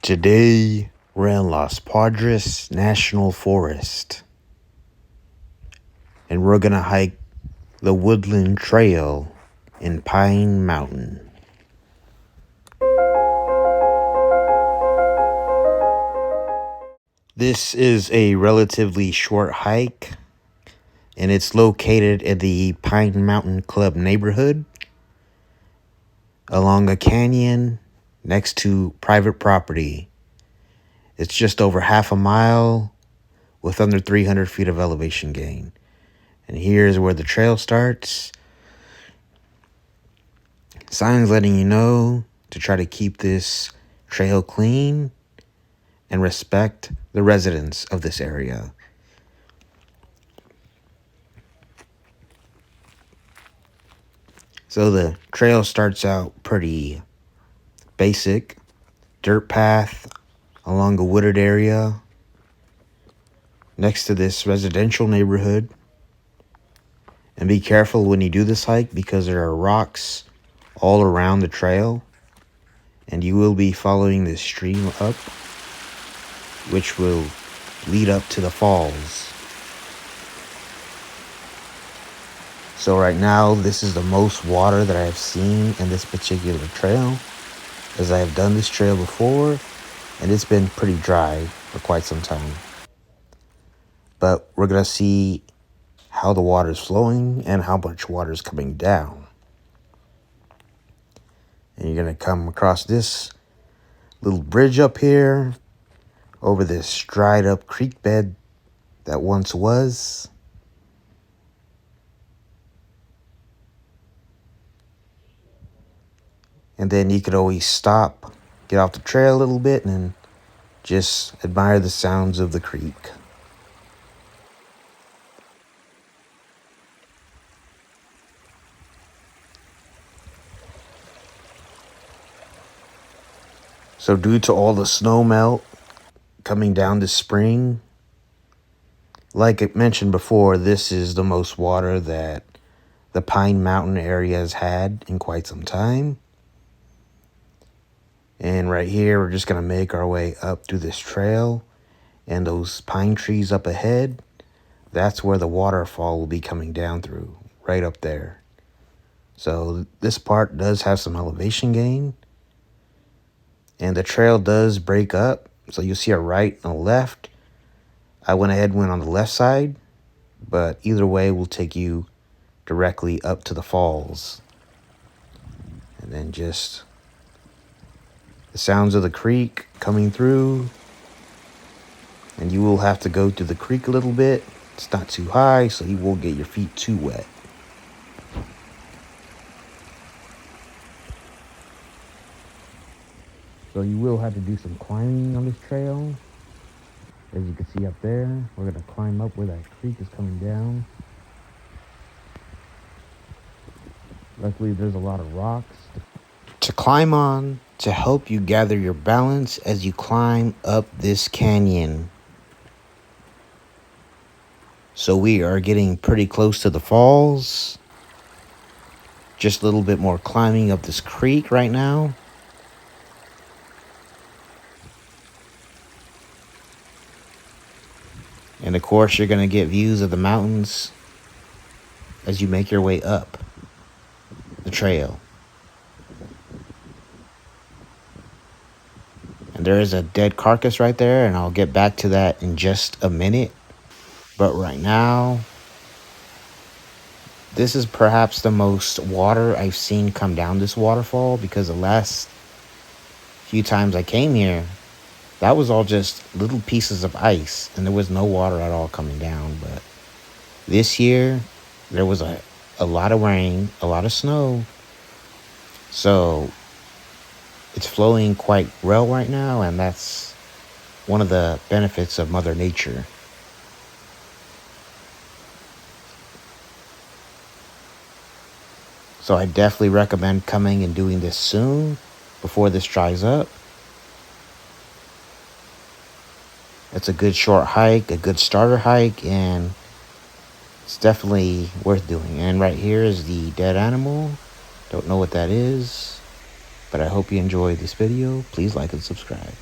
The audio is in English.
Today, we're in Los Padres National Forest, and we're gonna hike the Woodland Trail in Pine Mountain. This is a relatively short hike, and it's located in the Pine Mountain Club neighborhood along a canyon next to private property. It's just over half a mile with under 300 feet of elevation gain. And here's where the trail starts. Signs letting you know to try to keep this trail clean and respect the residents of this area. So the trail starts out pretty basic. Dirt path along a wooded area next to this residential neighborhood. And be careful when you do this hike because there are rocks all around the trail. And you will be following this stream up, which will lead up to the falls. So right now, this is the most water that I have seen in this particular trail, as I have done this trail before, and it's been pretty dry for quite some time. But we're going to see how the water is flowing and how much water is coming down. And you're going to come across this little bridge up here over this dried up creek bed that once was. And then you could always stop, get off the trail a little bit, and just admire the sounds of the creek. So due to all the snow melt coming down this spring, like I mentioned before, this is the most water that the Pine Mountain area has had in quite some time. And right here, we're just going to make our way up through this trail. And those pine trees up ahead, that's where the waterfall will be coming down through, right up there. So this part does have some elevation gain. And the trail does break up. So you'll see a right and a left. I went ahead and went on the left side. But either way will take you directly up to the falls. And then just the sounds of the creek coming through. And you will have to go through the creek a little bit. It's not too high, so you won't get your feet too wet. So you will have to do some climbing on this trail. As you can see up there, we're going to climb up where that creek is coming down. Luckily, there's a lot of rocks to climb on to help you gather your balance as you climb up this canyon. So we are getting pretty close to the falls. Just a little bit more climbing up this creek right now. And of course, you're going to get views of the mountains as you make your way up the trail. And there is a dead carcass right there, and I'll get back to that in just a minute. But right now, this is perhaps the most water I've seen come down this waterfall, because the last few times I came here, that was all just little pieces of ice, and there was no water at all coming down. But this year, there was a lot of rain, a lot of snow. So it's flowing quite well right now, and that's one of the benefits of Mother Nature. So I definitely recommend coming and doing this soon before this dries up. It's a good short hike, a good starter hike, and it's definitely worth doing. And right here is the dead animal. Don't know what that is, but I hope you enjoyed this video. Please like and subscribe.